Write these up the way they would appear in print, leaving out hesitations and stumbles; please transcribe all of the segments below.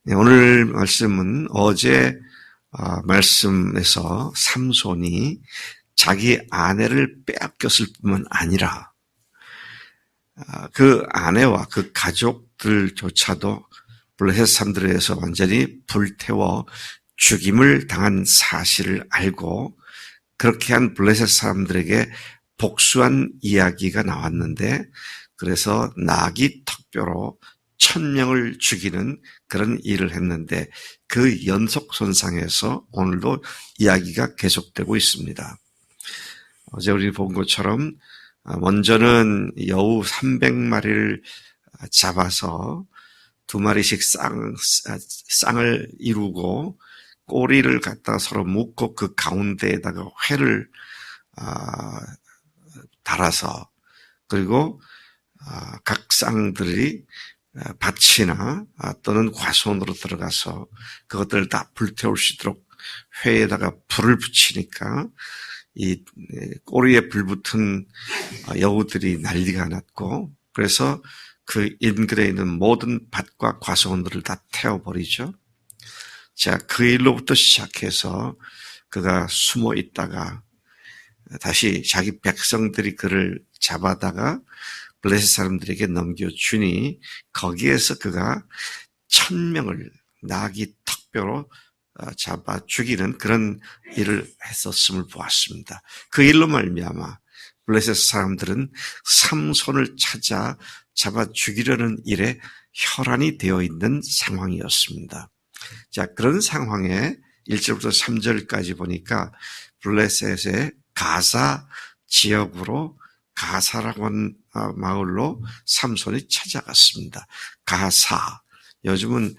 네, 오늘 말씀은 어제 말씀에서 삼손이 자기 아내를 빼앗겼을 뿐만 아니라 그 아내와 그 가족들조차도 블레셋 사람들에 의해서 완전히 불태워 죽임을 당한 사실을 알고 그렇게 한 블레셋 사람들에게 복수한 이야기가 나왔는데, 그래서 나귀 턱뼈로 1000명을 죽이는 그런 일을 했는데 그 연속선상에서 오늘도 이야기가 계속되고 있습니다. 어제 우리 본 것처럼 먼저는 여우 300마리를 잡아서 2마리씩 쌍을 이루고 꼬리를 갖다 서로 묶고 그 가운데에다가 회를 달아서, 그리고 각 쌍들이 밭이나 또는 과수원으로 들어가서 그것들을 다 불태울 수 있도록 회에다가 불을 붙이니까 이 꼬리에 불붙은 여우들이 난리가 났고, 그래서 그 인근에 있는 모든 밭과 과수원들을 다 태워버리죠. 자, 그 일로부터 시작해서 그가 숨어 있다가 다시 자기 백성들이 그를 잡아다가 블레셋 사람들에게 넘겨주니 거기에서 그가 1000명을 나귀 턱뼈로 잡아 죽이는 그런 일을 했었음을 보았습니다. 그 일로 말미암아 블레셋 사람들은 삼손을 찾아 잡아 죽이려는 일에 혈안이 되어 있는 상황이었습니다. 자, 그런 상황에 1절부터 3절까지 보니까 블레셋의 가사 지역으로, 가사라고 하는 마을로 삼손이 찾아갔습니다. 가사, 요즘은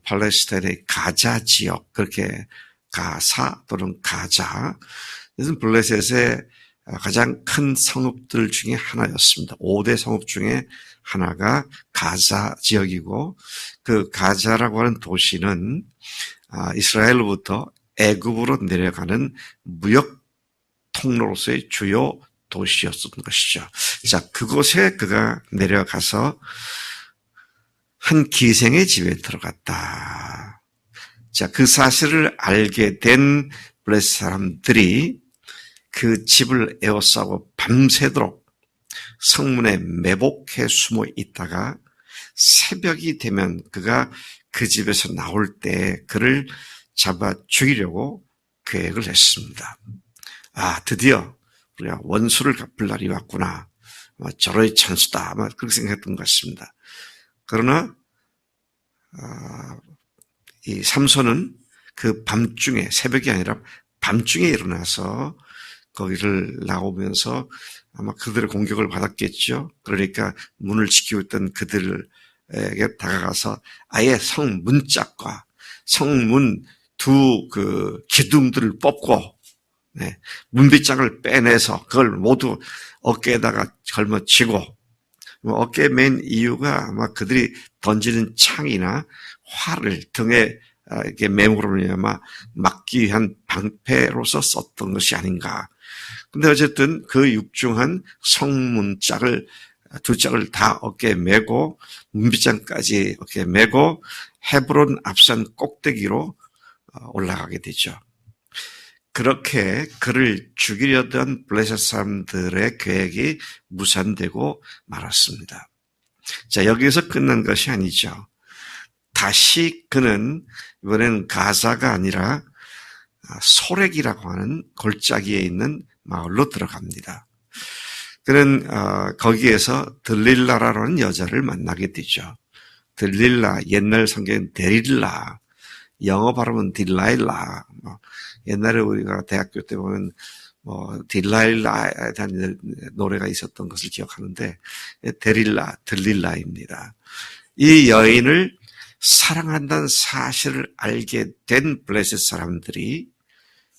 팔레스타인의 가자 지역, 그렇게 가사 또는 가자, 이것은 블레셋의 가장 큰 성읍들 중에 하나였습니다. 5대 성읍 중에 하나가 가자 지역이고, 그 가자라고 하는 도시는 이스라엘로부터 애굽으로 내려가는 무역 통로로서의 주요 도시였던 것이죠. 자, 그곳에 그가 내려가서 한 기생의 집에 들어갔다. 자, 그 사실을 알게 된 블레셋 사람들이 그 집을 에워싸고 밤새도록 성문에 매복해 숨어 있다가 새벽이 되면 그가 그 집에서 나올 때 그를 잡아 죽이려고 계획을 했습니다. 드디어 우리가 원수를 갚을 날이 왔구나. 절호의 찬수다. 아마 그렇게 생각했던 것 같습니다. 그러나 이 삼손은 그 밤중에, 새벽이 아니라 밤중에 일어나서 거기를 나오면서 아마 그들의 공격을 받았겠죠. 그러니까 문을 지키고 있던 그들에게 다가가서 아예 성문짝과 성문 두 기둥들을 뽑고 문빗장을 빼내서 그걸 모두 어깨에다가 걸머쥐고, 어깨에 맨 이유가 아마 그들이 던지는 창이나 활을 등에 이렇게 매므로 아마 막기 위한 방패로서 썼던 것이 아닌가. 근데 어쨌든 그 육중한 성문짝을 두 짝을 다 어깨에 메고 문빗장까지 어깨에 메고 헤브론 앞산 꼭대기로 올라가게 되죠. 그렇게 그를 죽이려던 블레셋 사람들의 계획이 무산되고 말았습니다. 자, 여기에서 끝난 것이 아니죠. 다시 그는 이번에는 가사가 아니라 소렉이라고 하는 골짜기에 있는 마을로 들어갑니다. 그는 거기에서 들릴라라는 여자를 만나게 되죠. 들릴라, 옛날 성경은 데릴라, 영어 발음은 딜라일라. 옛날에 우리가 대학교 때 보면 딜라일라에 대한 노래가 있었던 것을 기억하는데, 데릴라, 들릴라입니다. 이 여인을 사랑한다는 사실을 알게 된 블레셋 사람들이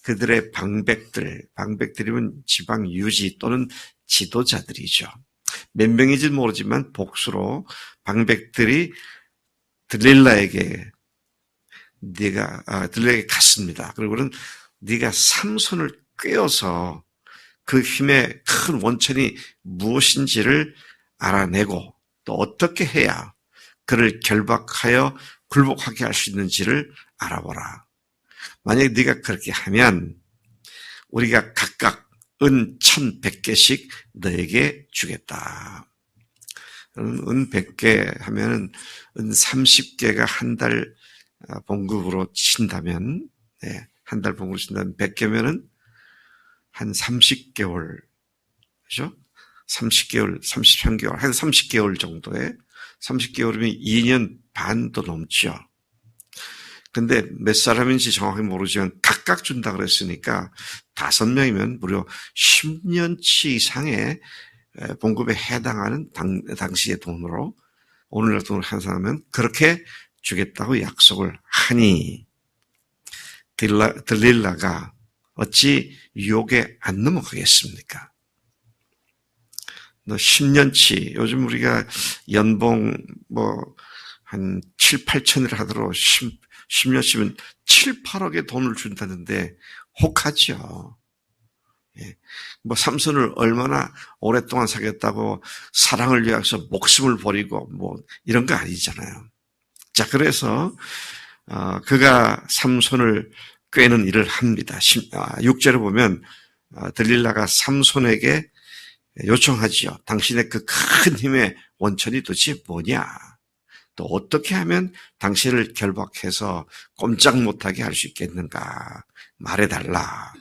그들의 방백들이면 지방 유지 또는 지도자들이죠. 몇 명인지 모르지만 복수로 방백들이 들릴라에게 갔습니다. 그리고는 네가 삼손을 꿰어서 그 힘의 큰 원천이 무엇인지를 알아내고 또 어떻게 해야 그를 결박하여 굴복하게 할 수 있는지를 알아보라. 만약에 네가 그렇게 하면 우리가 각각 은 1,100개씩 너에게 주겠다. 은 100개 하면은 은 30개가 한 달 봉급으로 친다면, 네, 한 달 봉급으로 친다면 100개면은 한 30개월, 그죠? 30개월, 33개월, 한 30개월 정도에 30개월이면 2년 반도 넘죠. 근데 몇 사람인지 정확히 모르지만 각각 준다 그랬으니까 5명이면 무려 10년치 이상의 봉급에 해당하는 당시의 돈으로, 오늘날 돈으로 환산하면 그렇게 주겠다고 약속을 하니 들릴라가 어찌 유혹에 안 넘어가겠습니까? 너 10년치, 요즘 우리가 연봉 한 7, 8천을 하도록 10년치면 7, 8억의 돈을 준다는데 혹하죠. 예. 삼손을 얼마나 오랫동안 사귀었다고 사랑을 위해서 목숨을 버리고 이런 거 아니잖아요. 자, 그래서 그가 삼손을 꿰는 일을 합니다. 6절에 보면 들릴라가 삼손에게 요청하지요. 당신의 그 큰 힘의 원천이 도대체 뭐냐? 또 어떻게 하면 당신을 결박해서 꼼짝 못하게 할 수 있겠는가? 말해달라.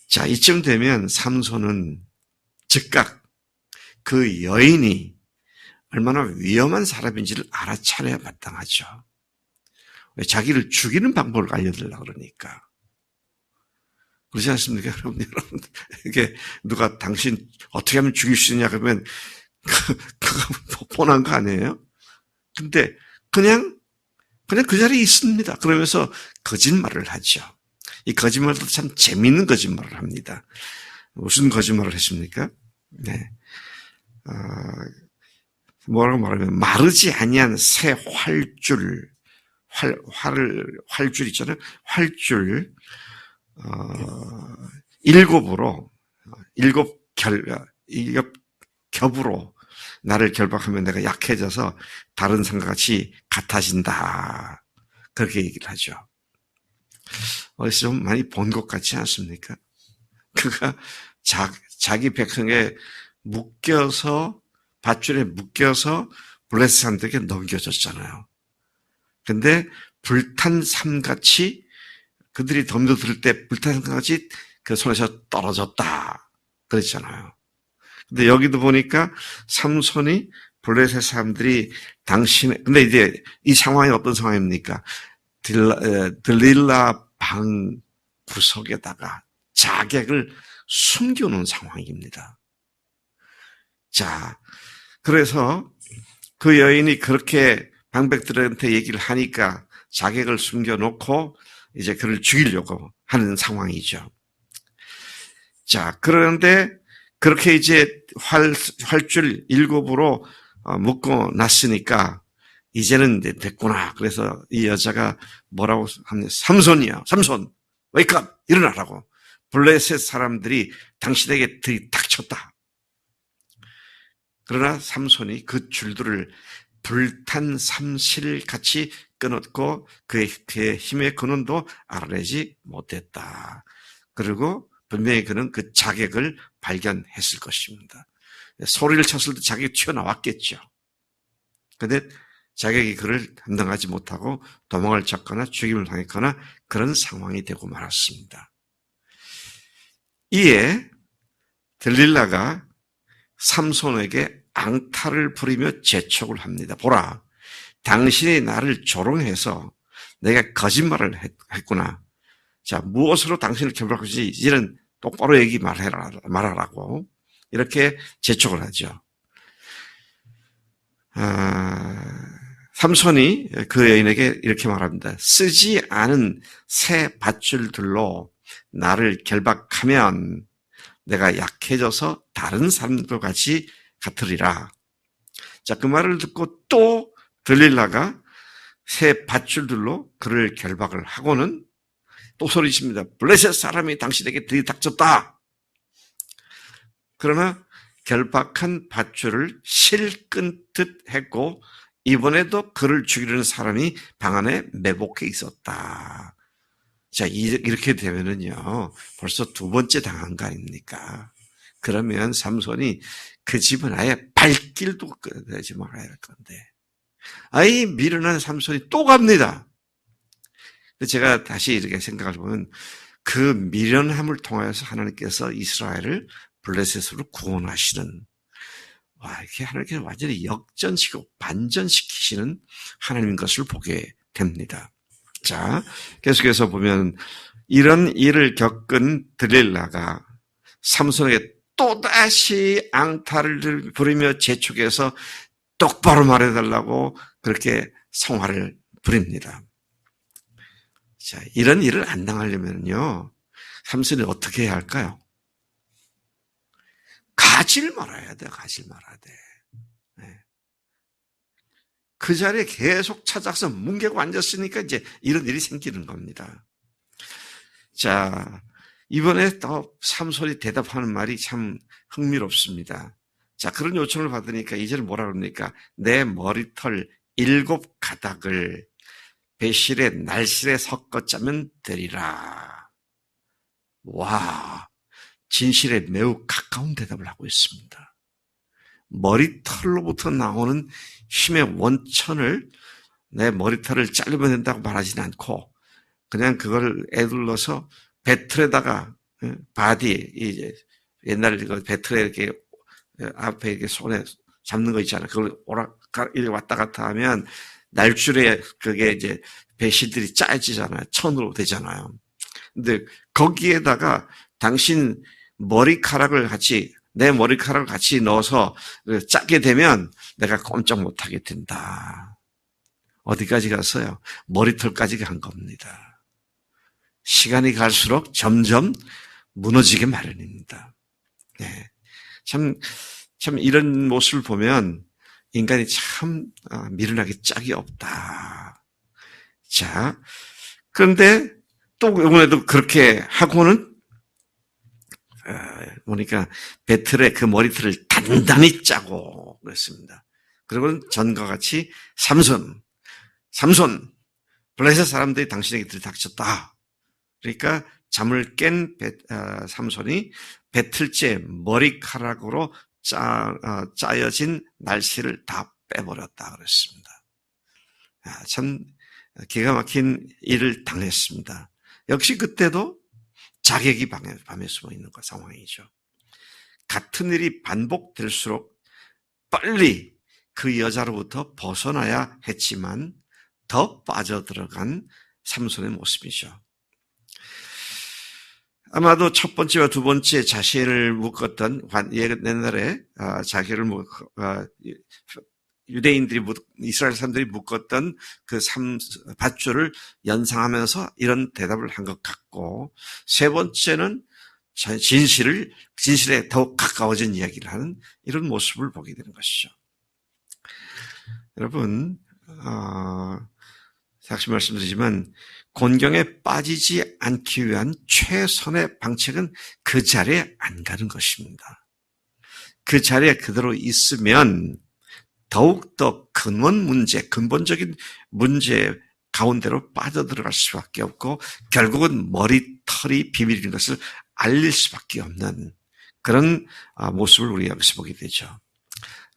자, 이쯤 되면 삼손은 즉각 그 여인이 얼마나 위험한 사람인지를 알아차려야 마땅하죠. 왜? 자기를 죽이는 방법을 알려달라고 그러니까. 그렇지 않습니까, 여러분? 이게 누가 당신 어떻게 하면 죽일 수 있냐 그러면 그거 뻔한 거 아니에요? 근데 그냥 그 자리에 있습니다. 그러면서 거짓말을 하죠. 이 거짓말도 참 재미있는 거짓말을 합니다. 무슨 거짓말을 했습니까? 네. 뭐라고 말하면 마르지 아니한 새 활줄 있잖아요. 활줄 7으로 7 겹으로 나를 결박하면 내가 약해져서 다른 상과 같이 같아진다. 그렇게 얘기를 하죠. 어디서 좀 많이 본 것 같지 않습니까? 그가 자기 백성에 묶여서, 밧줄에 묶여서 블레셋한테게 넘겨졌잖아요. 근데 불탄 삶같이 그들이 덤벼들 때 불탄 삶같이 그 손에서 떨어졌다. 그랬잖아요. 근데 여기도 보니까 삼손이 블레셋 사람들이 근데 이제 이 상황이 어떤 상황입니까? 들릴라 방 구석에다가 자객을 숨겨놓은 상황입니다. 자, 그래서 그 여인이 그렇게 방백들한테 얘기를 하니까 자객을 숨겨놓고 이제 그를 죽이려고 하는 상황이죠. 자, 그런데 그렇게 이제 활줄 7으로 묶어 놨으니까 이제는 됐구나. 그래서 이 여자가 뭐라고 하냐. 삼손이야. 삼손. 웨이크업. 일어나라고. 블레셋 사람들이 당신에게 들이닥쳤다. 그러나 삼손이 그 줄들을 불탄 삼실같이 끊었고 그의 힘의 근원도 알아내지 못했다. 그리고 분명히 그는 그 자객을 발견했을 것입니다. 소리를 쳤을 때 자객이 튀어나왔겠죠. 그런데 자객이 그를 감당하지 못하고 도망을 쳤거나 죽임을 당했거나 그런 상황이 되고 말았습니다. 이에 들릴라가 삼손에게 앙탈을 부리며 재촉을 합니다. 보라, 당신이 나를 조롱해서 내가 거짓말을 했구나. 자, 무엇으로 당신을 결박할지 이제는 똑바로 말하라고 이렇게 재촉을 하죠. 삼손이 그 여인에게 이렇게 말합니다. 쓰지 않은 새 밧줄들로 나를 결박하면 내가 약해져서 다른 사람들과 같이 같으리라. 자, 그 말을 듣고 또 들릴라가 새 밧줄들로 그를 결박을 하고는 또 소리칩니다. 블레셋 사람이 당신에게 들이닥쳤다. 그러나 결박한 밧줄을 실끈듯 했고 이번에도 그를 죽이려는 사람이 방 안에 매복해 있었다. 자, 이렇게 되면은요, 벌써 두 번째 당한 거 아닙니까? 그러면 삼손이 그 집은 아예 발길도 내지 말아야 할 건데, 아이 미련한 삼손이 또 갑니다. 제가 다시 이렇게 생각을 보면 그 미련함을 통하여서 하나님께서 이스라엘을 블레셋으로 구원하시는, 이렇게 하나님께서 완전히 역전시키고 반전시키시는 하나님인 것을 보게 됩니다. 자, 계속해서 보면 이런 일을 겪은 들릴라가 삼손에게 또다시 앙탈을 부리며 재촉해서 똑바로 말해달라고 그렇게 성화를 부립니다. 자, 이런 일을 안 당하려면요, 삼손이 어떻게 해야 할까요? 가지를 말아야 돼, 가지를 말아야 돼. 네. 그 자리에 계속 찾아서 뭉개고 앉았으니까 이제 이런 일이 생기는 겁니다. 자, 이번에 또 삼손이 대답하는 말이 참 흥미롭습니다. 자, 그런 요청을 받으니까 이제는 뭐라 그럽니까? 내 머리털 7가닥을 배실에 날실에 섞어 짜면 되리라. 와, 진실에 매우 가까운 대답을 하고 있습니다. 머리털로부터 나오는 힘의 원천을 내 머리털을 자르면 된다고 말하지는 않고 그냥 그걸 애둘러서 배틀에다가 바디, 이제 옛날에 그 배틀에 이렇게 앞에 이렇게 손에 잡는 거 있잖아요. 그걸 이렇게 왔다 갔다 하면 날줄에 그게 이제 배실들이 짜지잖아요. 천으로 되잖아요. 근데 거기에다가 당신 머리카락을 같이, 내 머리카락을 같이 넣어서 짜게 되면 내가 꼼짝 못하게 된다. 어디까지 갔어요? 머리털까지 간 겁니다. 시간이 갈수록 점점 무너지게 마련입니다. 네. 참 이런 모습을 보면 인간이 참 미련하게 짝이 없다. 자, 그런데 또 이번에도 그렇게 하고는 보니까 배틀에 그 머리털을 단단히 짜고 그랬습니다. 그리고는 전과 같이 삼손, 블레셋 사람들이 당신에게 들이닥쳤다. 그러니까 잠을 깬 삼손이 배틀째 머리카락으로 짜여진 날씨를 다 빼버렸다 그랬습니다. 참 기가 막힌 일을 당했습니다. 역시 그때도 자객이 밤에 숨어 있는 상황이죠. 같은 일이 반복될수록 빨리 그 여자로부터 벗어나야 했지만 더 빠져들어간 삼손의 모습이죠. 아마도 첫 번째와 두 번째 자신을 묶었던 옛날에 자기를 유대인들이 이스라엘 사람들이 묶었던 그 밧줄을 연상하면서 이런 대답을 한 것 같고, 세 번째는 진실에 더욱 가까워진 이야기를 하는 이런 모습을 보게 되는 것이죠. 여러분, 다시 말씀드리지만 곤경에 빠지지 않기 위한 최선의 방책은 그 자리에 안 가는 것입니다. 그 자리에 그대로 있으면 더욱더 근본적인 문제 가운데로 빠져들어갈 수밖에 없고 결국은 머리털이 비밀인 것을 알릴 수밖에 없는 그런 모습을 우리 여기서 보게 되죠.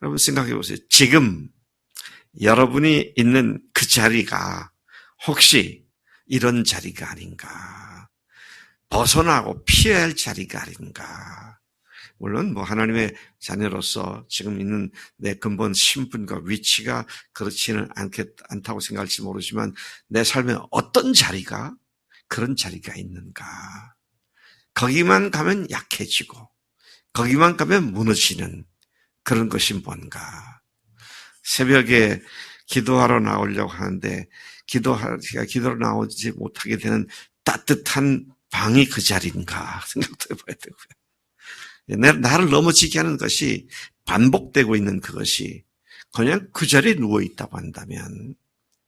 여러분 생각해 보세요. 지금 여러분이 있는 그 자리가 혹시 이런 자리가 아닌가, 벗어나고 피해야 할 자리가 아닌가. 물론 하나님의 자녀로서 지금 있는 내 근본 신분과 위치가 그렇지는 않다고 생각할지 모르지만 내 삶에 어떤 자리가 그런 자리가 있는가. 거기만 가면 약해지고 거기만 가면 무너지는 그런 것이 뭔가. 새벽에 기도하러 나오려고 하는데 기도로 나오지 못하게 되는 따뜻한 방이 그 자리인가 생각도 해봐야 되고요. 나를 넘어지게 하는 것이 반복되고 있는 그것이 그냥 그 자리에 누워있다고 한다면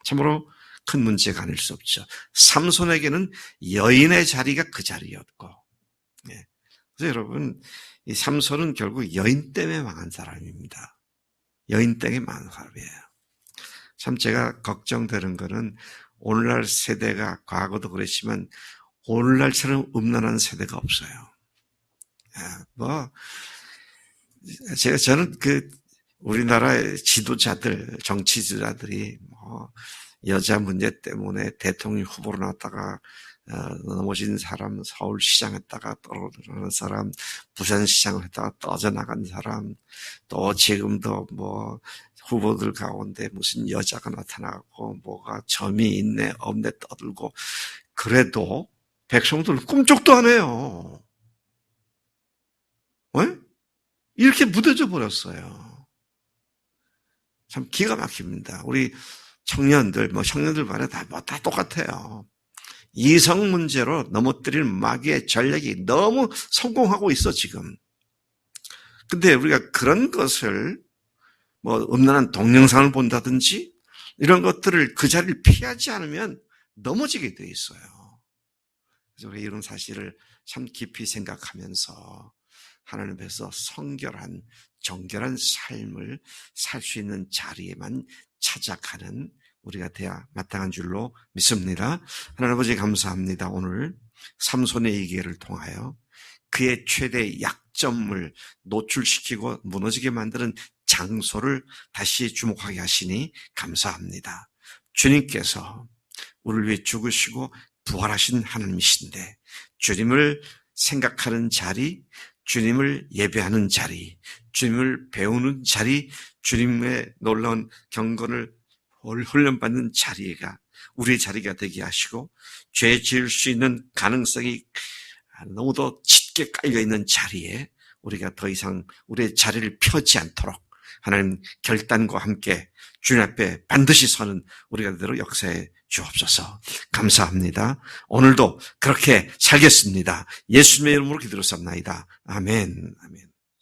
참으로 큰 문제가 아닐 수 없죠. 삼손에게는 여인의 자리가 그 자리였고, 그래서 여러분, 이 삼손은 결국 여인 때문에 망한 사람입니다. 여인 때문에 망한 사람이에요. 참 제가 걱정되는 거는 오늘날 세대가 과거도 그랬지만 오늘날처럼 음란한 세대가 없어요. 저는 우리나라의 지도자들, 정치 지도자들이 여자 문제 때문에 대통령 후보로 나왔다가 넘어진 사람, 서울시장 했다가 떨어지는 사람, 부산시장을 했다가 떠져나간 사람, 또 지금도 후보들 가운데 무슨 여자가 나타나고 뭐가 점이 있네 없네 떠들고, 그래도 백성들은 꿈쩍도 안 해요. 왜? 이렇게 무뎌져 버렸어요. 참 기가 막힙니다. 우리 청년들 말에 다 똑같아요. 이성 문제로 넘어뜨릴 마귀의 전략이 너무 성공하고 있어, 지금. 근데 우리가 그런 것을 음란한 동영상을 본다든지 이런 것들을 그 자리를 피하지 않으면 넘어지게 돼 있어요. 그래서 우리 이런 사실을 참 깊이 생각하면서 하나님 앞에서 성결한 정결한 삶을 살 수 있는 자리에만 찾아가는 우리가 돼야 마땅한 줄로 믿습니다. 하나님 아버지 감사합니다. 오늘 삼손의 얘기를 통하여 그의 최대 약점을 노출시키고 무너지게 만드는 장소를 다시 주목하게 하시니 감사합니다. 주님께서 우리를 위해 죽으시고 부활하신 하나님이신데 주님을 생각하는 자리, 주님을 예배하는 자리, 주님을 배우는 자리, 주님의 놀라운 경건을 훈련받는 자리가 우리의 자리가 되게 하시고, 죄 지을 수 있는 가능성이 너무도 짙게 깔려있는 자리에 우리가 더 이상 우리의 자리를 펴지 않도록 하나님 결단과 함께 주님 앞에 반드시 서는 우리가 되도록 역사해 주옵소서. 감사합니다. 오늘도 그렇게 살겠습니다. 예수님의 이름으로 기도했습니다. 아멘. 아멘.